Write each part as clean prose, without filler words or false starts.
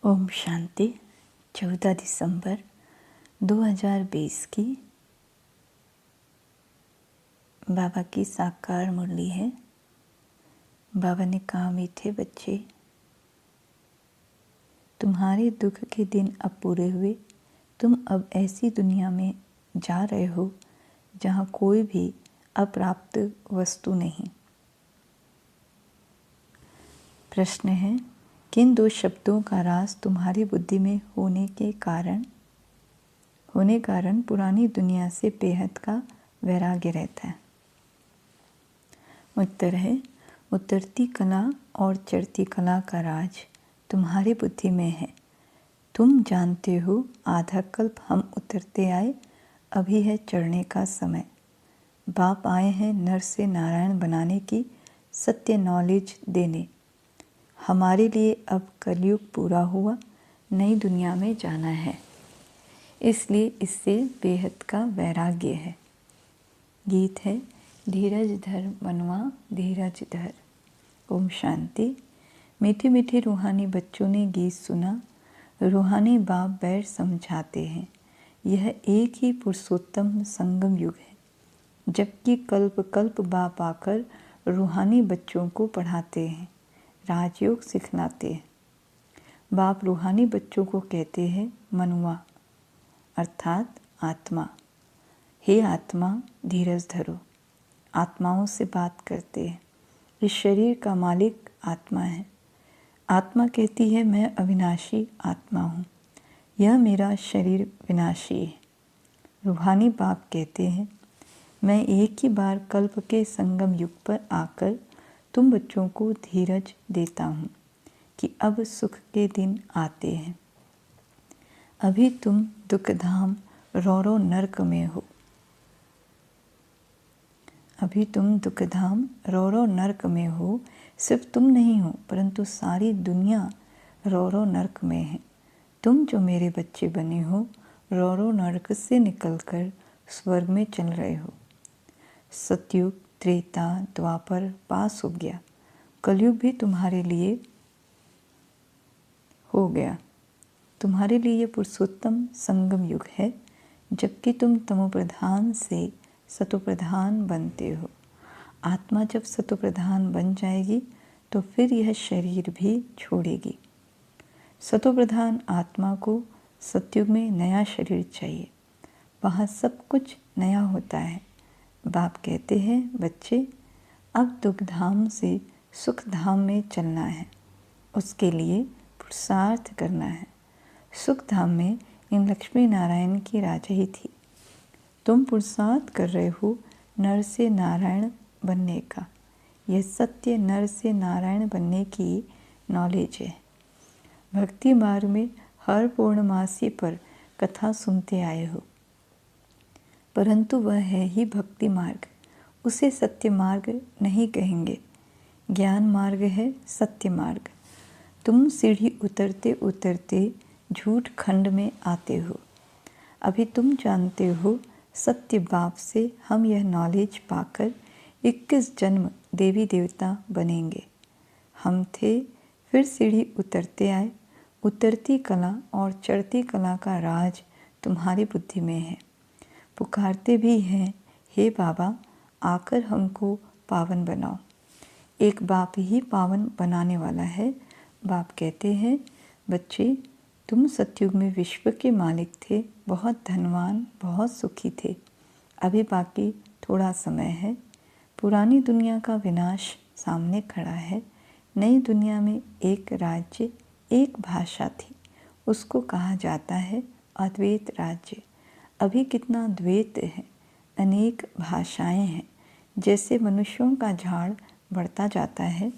ओम शांति। 14 दिसंबर 2020 की बाबा की साकार मुरली है। बाबा ने कहा, मीठे बच्चे, तुम्हारे दुख के दिन अब पूरे हुए। तुम अब ऐसी दुनिया में जा रहे हो जहाँ कोई भी अप्राप्त वस्तु नहीं। प्रश्न है, किन दो शब्दों का राज तुम्हारी बुद्धि में होने कारण पुरानी दुनिया से बेहद का वैराग्य रहता है। उत्तर है, उतरती कला और चढ़ती कला का राज तुम्हारी बुद्धि में है। तुम जानते हो, आधा कल्प हम उतरते आए, अभी है चढ़ने का समय। बाप आए हैं नर से नारायण बनाने की सत्य नॉलेज देने। हमारे लिए अब कलयुग पूरा हुआ, नई दुनिया में जाना है, इसलिए इससे बेहद का वैराग्य है। गीत है, धीरज धर मनवा धीरज धर। ओम शांति। मीठे मीठे रूहानी बच्चों ने गीत सुना। रूहानी बाप बैर समझाते हैं। यह एक ही पुरुषोत्तम संगम युग है, जबकि कल्प कल्प बाप आकर रूहानी बच्चों को पढ़ाते हैं, राजयोग सिखलाते हैं। बाप रूहानी बच्चों को कहते हैं मनुआ अर्थात आत्मा। हे आत्मा, धीरज धरो। आत्माओं से बात करते हैं। इस शरीर का मालिक आत्मा है। आत्मा कहती है, मैं अविनाशी आत्मा हूँ, यह मेरा शरीर विनाशी है। रूहानी बाप कहते हैं, मैं एक ही बार कल्प के संगम युग पर आकर तुम बच्चों को धीरज देता हूँ कि अब सुख के दिन आते हैं। अभी तुम दुखधाम रौरो नर्क में हो। अभी तुम दुखधाम रौरो नर्क में हो। सिर्फ तुम नहीं हो, परंतु सारी दुनिया रौरो नर्क में है। तुम जो मेरे बच्चे बने हो, रौरो नर्क से निकलकर स्वर्ग में चल रहे हो। सतयुग, त्रेता, द्वापर पास हो गया। कलयुग भी तुम्हारे लिए हो गया। तुम्हारे लिए पुरुषोत्तम संगम युग है, जबकि तुम तमोप्रधान से सतोप्रधान बनते हो। आत्मा जब सतोप्रधान बन जाएगी तो फिर यह शरीर भी छोड़ेगी। सतोप्रधान आत्मा को सतयुग में नया शरीर चाहिए, वहाँ सब कुछ नया होता है। बाप कहते हैं, बच्चे, अब दुखधाम से सुखधाम में चलना है, उसके लिए पुरुषार्थ करना है। सुखधाम में इन लक्ष्मी नारायण की राजा ही थी। तुम पुरुषार्थ कर रहे हो नर से नारायण बनने का। यह सत्य नर से नारायण बनने की नॉलेज है। भक्ति मार्ग में हर पूर्णमासी पर कथा सुनते आए हो, परंतु वह है ही भक्ति मार्ग, उसे सत्य मार्ग नहीं कहेंगे। ज्ञान मार्ग है सत्य मार्ग। तुम सीढ़ी उतरते उतरते झूठ खंड में आते हो। अभी तुम जानते हो, सत्य बाप से हम यह नॉलेज पाकर 21 जन्म देवी देवता बनेंगे। हम थे, फिर सीढ़ी उतरते आए। उतरती कला और चढ़ती कला का राज तुम्हारी बुद्धि में है। पुकारते भी हैं, हे बाबा, आकर हमको पावन बनाओ। एक बाप ही पावन बनाने वाला है। बाप कहते हैं, बच्चे, तुम सतयुग में विश्व के मालिक थे, बहुत धनवान, बहुत सुखी थे। अभी बाकी थोड़ा समय है। पुरानी दुनिया का विनाश सामने खड़ा है। नई दुनिया में एक राज्य, एक भाषा थी, उसको कहा जाता है अद्वैत राज्य। अभी कितना द्वैत है, अनेक भाषाएं हैं। जैसे मनुष्यों का झाड़ बढ़ता जाता है,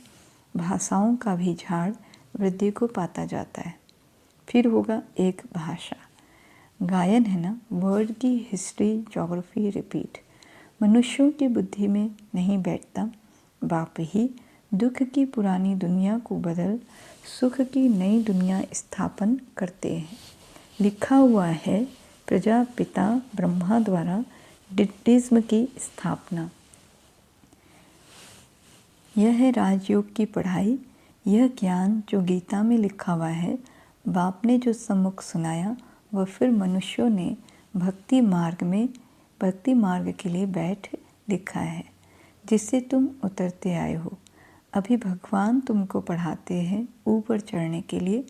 भाषाओं का भी झाड़ वृद्धि को पाता जाता है। फिर होगा एक भाषा। गायन है ना, वर्ड की हिस्ट्री ज्योग्राफी रिपीट। मनुष्यों की बुद्धि में नहीं बैठता। बाप ही दुख की पुरानी दुनिया को बदल सुख की नई दुनिया स्थापन करते हैं। लिखा हुआ है, प्रजापिता ब्रह्मा द्वारा डिड्डिज्म की स्थापना। यह है राजयोग की पढ़ाई। यह ज्ञान जो गीता में लिखा हुआ है, बाप ने जो सम्मुख सुनाया वह फिर मनुष्यों ने भक्ति मार्ग के लिए बैठ लिखा है, जिससे तुम उतरते आए हो। अभी भगवान तुमको पढ़ाते हैं ऊपर चढ़ने के लिए।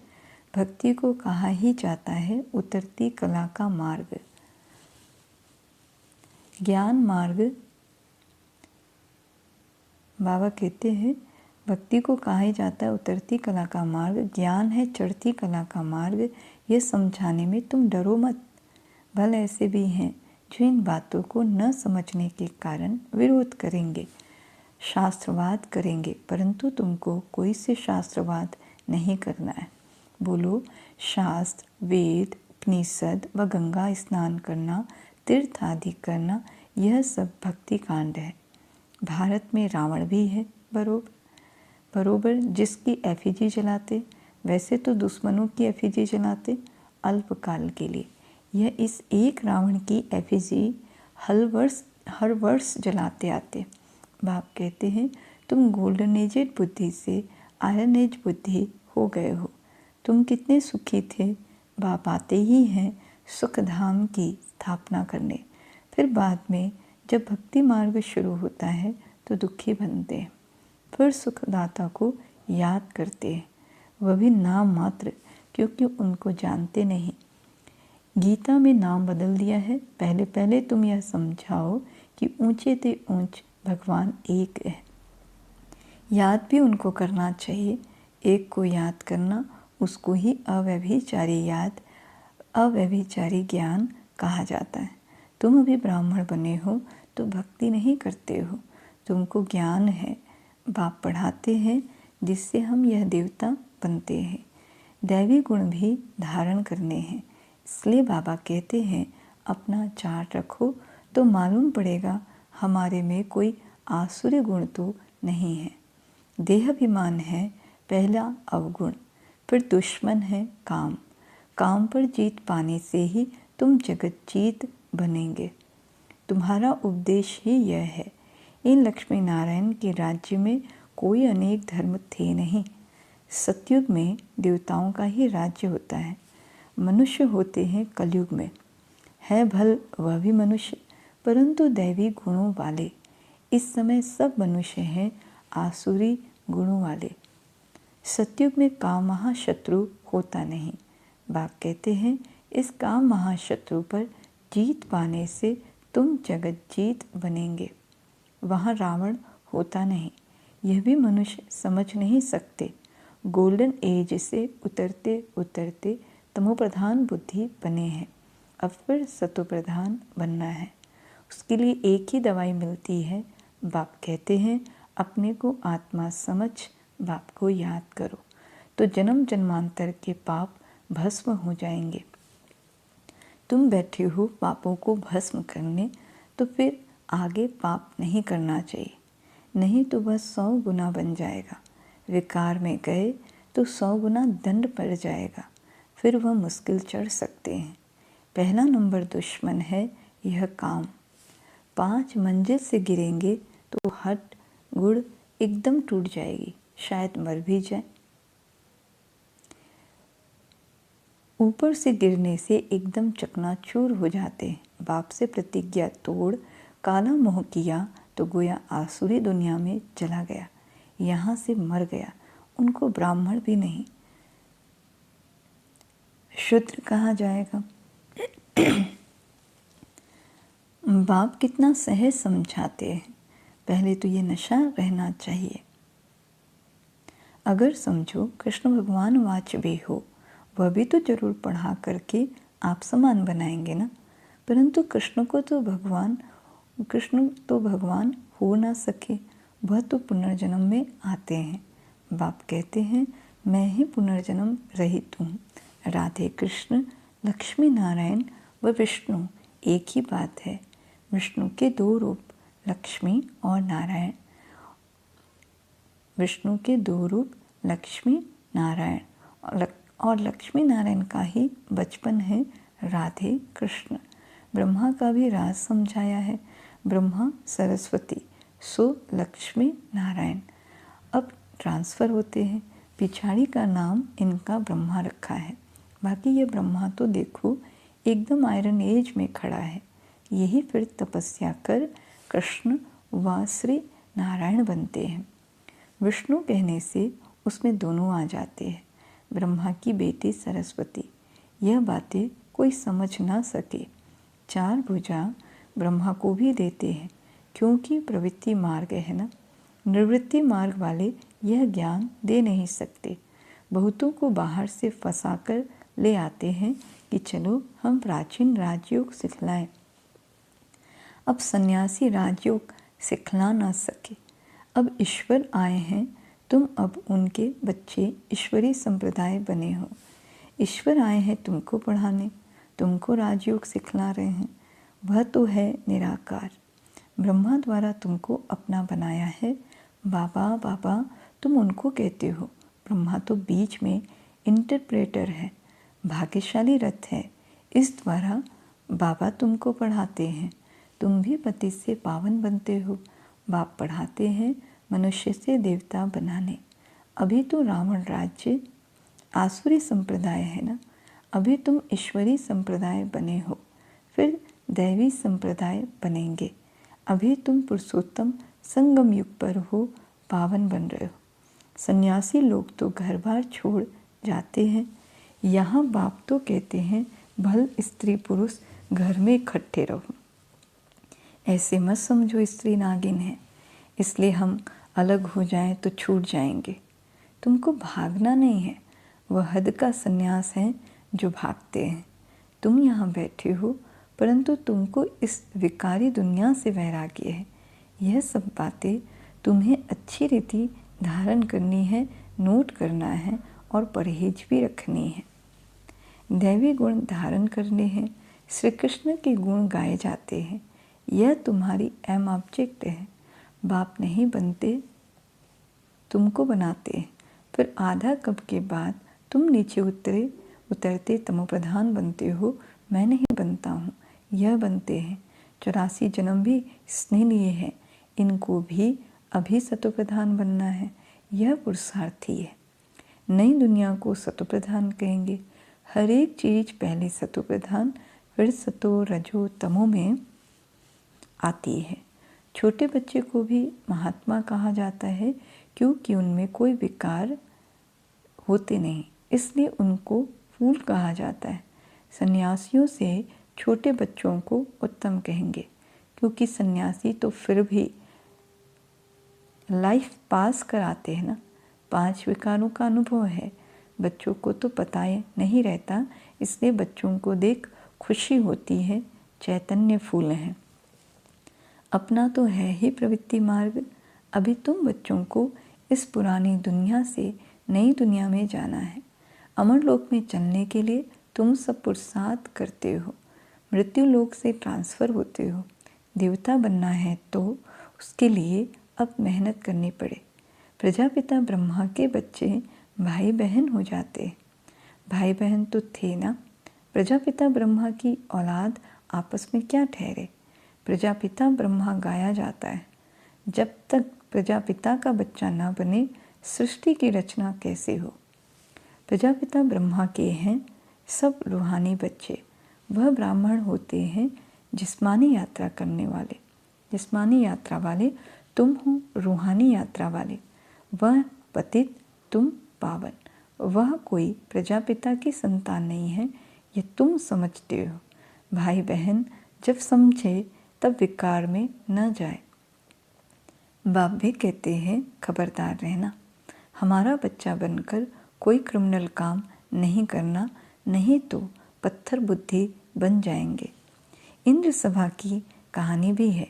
भक्ति को कहा ही जाता है उतरती कला का मार्ग। ज्ञान मार्ग, बाबा कहते हैं भक्ति को कहा ही जाता है उतरती कला का मार्ग, ज्ञान है चढ़ती कला का मार्ग। यह समझाने में तुम डरो मत। भले ऐसे भी हैं जो इन बातों को न समझने के कारण विरोध करेंगे, शास्त्रवाद करेंगे, परंतु तुमको कोई से शास्त्रवाद नहीं करना है। बोलो, शास्त्र, वेद, उपनिषद व गंगा स्नान करना, तीर्थ आदि करना, यह सब भक्ति कांड है। भारत में रावण भी है बरोबर जिसकी एफिजी जलाते। वैसे तो दुश्मनों की एफिजी जलाते अल्पकाल के लिए। यह इस एक रावण की एफिजी हर वर्ष जलाते आते। बाप कहते हैं तुम गोल्डन एजेड बुद्धि से आयरन एज बुद्धि हो गए हो। तुम कितने सुखी थे। बाप आते ही हैं सुख धाम की स्थापना करने। फिर बाद में जब भक्ति मार्ग शुरू होता है तो दुखी बनते हैं, फिर सुखदाता को याद करते हैं, वह भी नाम मात्र, क्योंकि उनको जानते नहीं। गीता में नाम बदल दिया है। पहले तुम यह समझाओ कि ऊंचे ते ऊंच भगवान एक है। याद भी उनको करना चाहिए। एक को याद करना, उसको ही अव्यभिचारी ज्ञान कहा जाता है। तुम अभी ब्राह्मण बने हो तो भक्ति नहीं करते हो, तुमको ज्ञान है। बाप पढ़ाते हैं जिससे हम यह देवता बनते हैं। दैवी गुण भी धारण करने हैं। इसलिए बाबा कहते हैं अपना चार्ट रखो तो मालूम पड़ेगा हमारे में कोई आसुरी गुण तो नहीं है। देहाभिमान है पहला अवगुण, फिर दुश्मन है काम। काम पर जीत पाने से ही तुम जगत जीत बनेंगे। तुम्हारा उपदेश ही यह है। इन लक्ष्मी नारायण के राज्य में कोई अनेक धर्म थे नहीं। सतयुग में देवताओं का ही राज्य होता है। मनुष्य होते हैं कलयुग में। है भल वह भी मनुष्य, परंतु दैवी गुणों वाले। इस समय सब मनुष्य हैं आसुरी गुणों वाले। सतयुग में काम महाशत्रु होता नहीं। बाप कहते हैं इस काम महाशत्रु पर जीत पाने से तुम जगत जीत बनेंगे। वहाँ रावण होता नहीं। यह भी मनुष्य समझ नहीं सकते। गोल्डन एज से उतरते उतरते तमोप्रधान बुद्धि बने हैं। अब फिर सतोप्रधान बनना है। उसके लिए एक ही दवाई मिलती है। बाप कहते हैं अपने को आत्मा समझ बाप को याद करो तो जन्म जन्मांतर के पाप भस्म हो जाएंगे। तुम बैठे हो पापों को भस्म करने, तो फिर आगे पाप नहीं करना चाहिए, नहीं तो वह 100 गुना बन जाएगा। विकार में गए तो 100 गुना दंड पड़ जाएगा। फिर वह मुश्किल चढ़ सकते हैं। पहला नंबर दुश्मन है यह काम। 5 मंजिल से गिरेंगे तो हट गुड़ एकदम टूट जाएगी, शायद मर भी जाए। ऊपर से गिरने से एकदम चकनाचूर हो जाते हैं। बाप से प्रतिज्ञा तोड़ काला मोह किया तो गोया आसुरी दुनिया में चला गया, यहाँ से मर गया। उनको ब्राह्मण भी नहीं, शूद्र कहा जाएगा। बाप कितना सहज समझाते हैं। पहले तो ये नशा रहना चाहिए। अगर समझो कृष्ण भगवान वाचबे हो, वह भी तो जरूर पढ़ा करके आप समान बनाएंगे ना। परंतु कृष्ण तो भगवान हो ना सके, वह तो पुनर्जन्म में आते हैं। बाप कहते हैं मैं ही पुनर्जन्म रहित हूँ। राधे कृष्ण, लक्ष्मी नारायण व विष्णु एक ही बात है। विष्णु के 2 रूप लक्ष्मी और नारायण। विष्णु के 2 रूप लक्ष्मी नारायण, और लक्ष्मी नारायण का ही बचपन है राधे कृष्ण। ब्रह्मा का भी राज समझाया है। ब्रह्मा सरस्वती, सो लक्ष्मी नारायण। अब ट्रांसफ़र होते हैं। पिछाड़ी का नाम इनका ब्रह्मा रखा है। बाकी ये ब्रह्मा तो देखो एकदम आयरन एज में खड़ा है। यही फिर तपस्या कर कृष्ण व श्री नारायण बनते हैं। विष्णु कहने से उसमें दोनों आ जाते हैं। ब्रह्मा की बेटी सरस्वती, यह बातें कोई समझ ना सके। 4 भुजा ब्रह्मा को भी देते हैं, क्योंकि प्रवृत्ति मार्ग है ना। निवृत्ति मार्ग वाले यह ज्ञान दे नहीं सकते। बहुतों को बाहर से फंसाकर ले आते हैं कि चलो हम प्राचीन राजयोग सिखलाएं। अब सन्यासी राजयोग सिखला ना सके। अब ईश्वर आए हैं, तुम अब उनके बच्चे ईश्वरी संप्रदाय बने हो। ईश्वर आए हैं तुमको पढ़ाने, तुमको राजयोग सिखला रहे हैं। वह तो है निराकार। ब्रह्मा द्वारा तुमको अपना बनाया है। बाबा बाबा तुम उनको कहते हो। ब्रह्मा तो बीच में इंटरप्रेटर है, भाग्यशाली रथ है। इस द्वारा बाबा तुमको पढ़ाते हैं। तुम भी पति से पावन बनते हो। बाप पढ़ाते हैं मनुष्य से देवता बनाने। अभी तो रावण राज्य आसुरी संप्रदाय है ना। अभी तुम ईश्वरी संप्रदाय बने हो, फिर दैवी संप्रदाय बनेंगे। अभी तुम पुरुषोत्तम संगम युग पर हो, पावन बन रहे हो। सन्यासी लोग तो घर बार छोड़ जाते हैं। यहाँ बाप तो कहते हैं भल स्त्री पुरुष घर में इकट्ठे रहो। ऐसे मत समझो स्त्री नागिन है, इसलिए हम अलग हो जाएं तो छूट जाएंगे। तुमको भागना नहीं है, वह हद का सन्यास है जो भागते हैं। तुम यहाँ बैठे हो, परंतु तुमको इस विकारी दुनिया से वैराग्य है। यह सब बातें तुम्हें अच्छी रीति धारण करनी है, नोट करना है और परहेज भी रखनी है। दैवी गुण धारण करने हैं। श्री कृष्ण के गुण गाए जाते हैं। यह तुम्हारी एम ऑब्जेक्ट है। बाप नहीं बनते, तुमको बनाते हैं। फिर आधा कप के बाद तुम नीचे उतरते तमोप्रधान बनते हो। मैं नहीं बनता हूँ, यह बनते हैं। 84 जन्म भी इसने लिए हैं। इनको भी अभी सतोप्रधान बनना है। यह पुरुषार्थी है। नई दुनिया को सतोप्रधान कहेंगे। हर एक चीज पहले सतोप्रधान फिर सतो रजो तमो में आती है। छोटे बच्चे को भी महात्मा कहा जाता है, क्योंकि उनमें कोई विकार होते नहीं, इसलिए उनको फूल कहा जाता है। सन्यासियों से छोटे बच्चों को उत्तम कहेंगे, क्योंकि सन्यासी तो फिर भी लाइफ पास कराते हैं ना। 5 विकारों का अनुभव है। बच्चों को तो पता नहीं रहता, इसलिए बच्चों को देख खुशी होती है। चैतन्य फूल हैं। अपना तो है ही प्रवृत्ति मार्ग। अभी तुम बच्चों को इस पुरानी दुनिया से नई दुनिया में जाना है। अमर लोक में चलने के लिए तुम सब पुरुषार्थ करते हो। मृत्यु लोक से ट्रांसफ़र होते हो। देवता बनना है तो उसके लिए अब मेहनत करनी पड़े। प्रजापिता ब्रह्मा के बच्चे भाई बहन हो जाते हैं। भाई बहन तो थे ना। प्रजापिता ब्रह्मा की औलाद आपस में क्या ठहरे। प्रजापिता ब्रह्मा गाया जाता है। जब तक प्रजापिता का बच्चा ना बने, सृष्टि की रचना कैसे हो। प्रजापिता ब्रह्मा के हैं सब रूहानी बच्चे। वह ब्राह्मण होते हैं जिस्मानी यात्रा करने वाले। जिस्मानी यात्रा वाले तुम हो, रूहानी यात्रा वाले। वह पतित, तुम पावन। वह कोई प्रजापिता की संतान नहीं है, ये तुम समझते हो। भाई बहन जब समझे तब विकार में न जाए। बाप भी कहते हैं खबरदार रहना। हमारा बच्चा बनकर कोई क्रिमिनल काम नहीं करना, नहीं तो पत्थर बुद्धि बन जाएंगे। इंद्र सभा की कहानी भी है।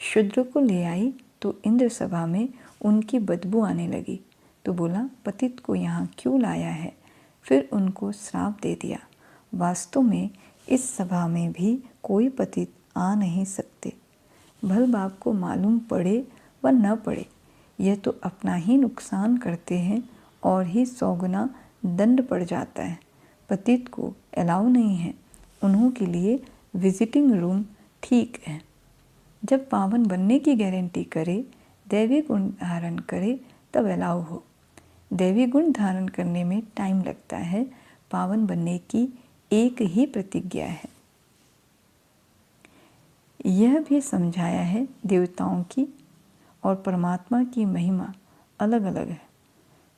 शूद्र को ले आई तो इंद्र सभा में उनकी बदबू आने लगी, तो बोला पतित को यहाँ क्यों लाया है। फिर उनको श्राप दे दिया। वास्तव में इस सभा में भी कोई पतित आ नहीं सकते। भल बाप को मालूम पड़े व न पड़े, यह तो अपना ही नुकसान करते हैं और ही 100 गुना दंड पड़ जाता है। पतित को अलाउ नहीं है। उन्हों के लिए विजिटिंग रूम ठीक है। जब पावन बनने की गारंटी करे, दैवी गुण धारण करे, तब अलाउ हो। दैवी गुण धारण करने में टाइम लगता है, पावन बनने की एक ही प्रतिज्ञा है। यह भी समझाया है देवताओं की और परमात्मा की महिमा अलग अलग है।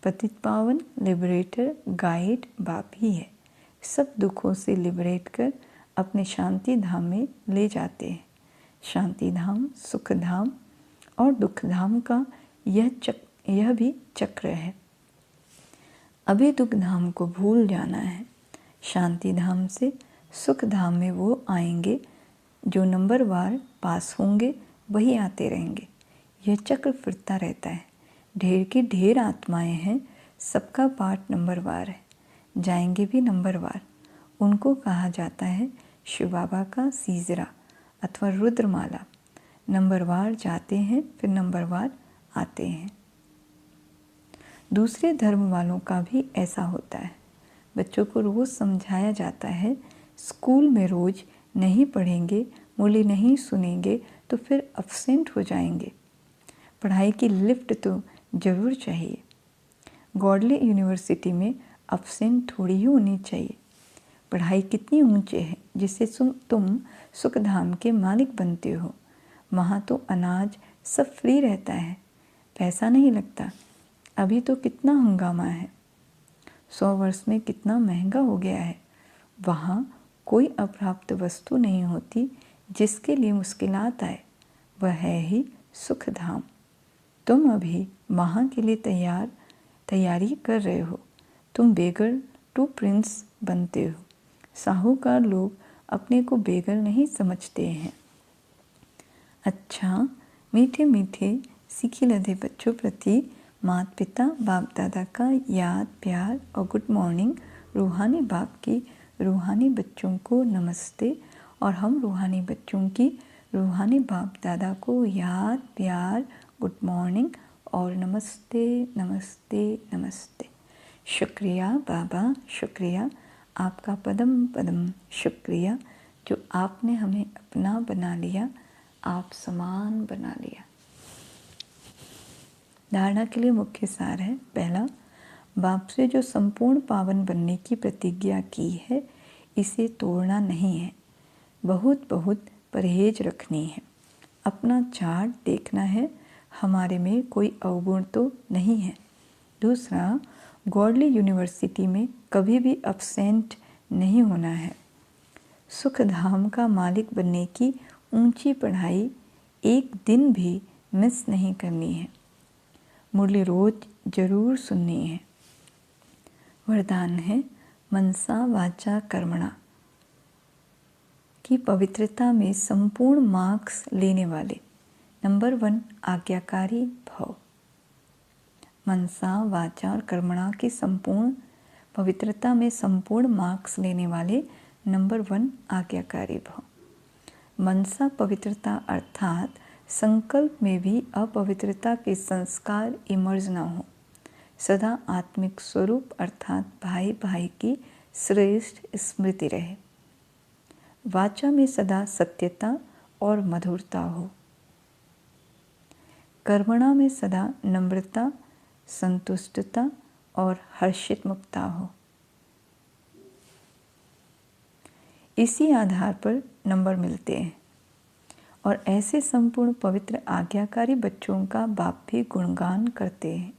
पतित पावन लिबरेटर गाइड बाप ही है। सब दुखों से लिबरेट कर अपने शांति धाम में ले जाते हैं। शांति धाम, सुख धाम और दुख धाम का यह भी चक्र है। अभी दुख धाम को भूल जाना है। शांति धाम से सुख धाम में वो आएंगे जो नंबरवार पास होंगे, वही आते रहेंगे। यह चक्र फिरता रहता है। ढेर की ढेर आत्माएं हैं, सबका पाठ नंबरवार है, जाएंगे भी नंबरवार। उनको कहा जाता है शिव बाबा का सीजरा अथवा रुद्रमाला। नंबरवार जाते हैं, फिर नंबरवार आते हैं। दूसरे धर्म वालों का भी ऐसा होता है। बच्चों को रोज़ समझाया जाता है, स्कूल में रोज़ नहीं पढ़ेंगे, मुरली नहीं सुनेंगे तो फिर एब्सेंट हो जाएंगे। पढ़ाई की लिफ्ट तो ज़रूर चाहिए। गॉडली यूनिवर्सिटी में एब्सेंट थोड़ी ही होनी चाहिए। पढ़ाई कितनी ऊंचे है जिससे तुम सुखधाम के मालिक बनते हो। वहाँ तो अनाज सब फ्री रहता है, पैसा नहीं लगता। अभी तो कितना हंगामा है, 100 वर्ष में कितना महंगा हो गया है। वहाँ कोई अप्राप्त वस्तु नहीं होती जिसके लिए मुश्किलात आए। वह है ही सुखधाम। तुम अभी वहाँ के लिए तैयारी कर रहे हो। तुम बेगर टू प्रिंस बनते हो। साहूकार लोग अपने को बेगर नहीं समझते हैं। अच्छा, मीठे मीठे सीखे लदे बच्चों प्रति माता पिता बाप दादा का याद प्यार और गुड मॉर्निंग। रूहानी बाप की रूहानी बच्चों को नमस्ते और हम रूहानी बच्चों की रूहानी बाप दादा को याद प्यार गुड मॉर्निंग और नमस्ते नमस्ते नमस्ते। शुक्रिया बाबा, शुक्रिया आपका पदम पदम शुक्रिया जो आपने हमें अपना बना लिया, आप समान बना लिया। धारणा के लिए मुख्य सार है। पहला, बाप से जो संपूर्ण पावन बनने की प्रतिज्ञा की है, इसे तोड़ना नहीं है। बहुत बहुत परहेज रखनी है। अपना चार्ट देखना है, हमारे में कोई अवगुण तो नहीं है। दूसरा, गॉडली यूनिवर्सिटी में कभी भी एब्सेंट नहीं होना है। सुखधाम का मालिक बनने की ऊंची पढ़ाई एक दिन भी मिस नहीं करनी है। मुरली रोज जरूर सुननी है। वरदान है मनसा वाचा कर्मणा की पवित्रता में संपूर्ण मार्क्स लेने वाले। नंबर 1 आज्ञाकारी भव। मनसा वाचा और कर्मणा की संपूर्ण पवित्रता में संपूर्ण मार्क्स लेने वाले नंबर 1 आज्ञाकारी भव। मनसा पवित्रता अर्थात संकल्प में भी अपवित्रता के संस्कार इमर्ज न हो। सदा आत्मिक स्वरूप अर्थात भाई भाई की श्रेष्ठ स्मृति रहे। वाचा में सदा सत्यता और मधुरता हो। कर्मणा में सदा नम्रता, संतुष्टता और हर्षित मुक्ता हो। इसी आधार पर नंबर मिलते हैं और ऐसे संपूर्ण पवित्र आज्ञाकारी बच्चों का बाप भी गुणगान करते हैं।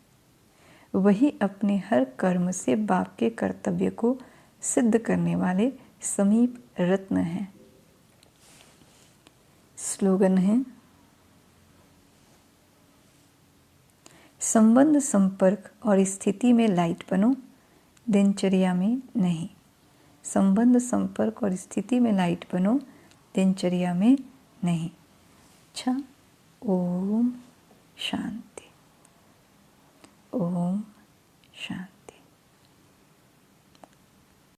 वही अपने हर कर्म से बाप के कर्तव्य को सिद्ध करने वाले समीप रत्न हैं। स्लोगन है, संबंध संपर्क और स्थिति में लाइट बनो, दिनचर्या में नहीं। संबंध संपर्क और स्थिति में लाइट बनो, दिनचर्या में नहीं। अच्छा, ओम शांति। ओम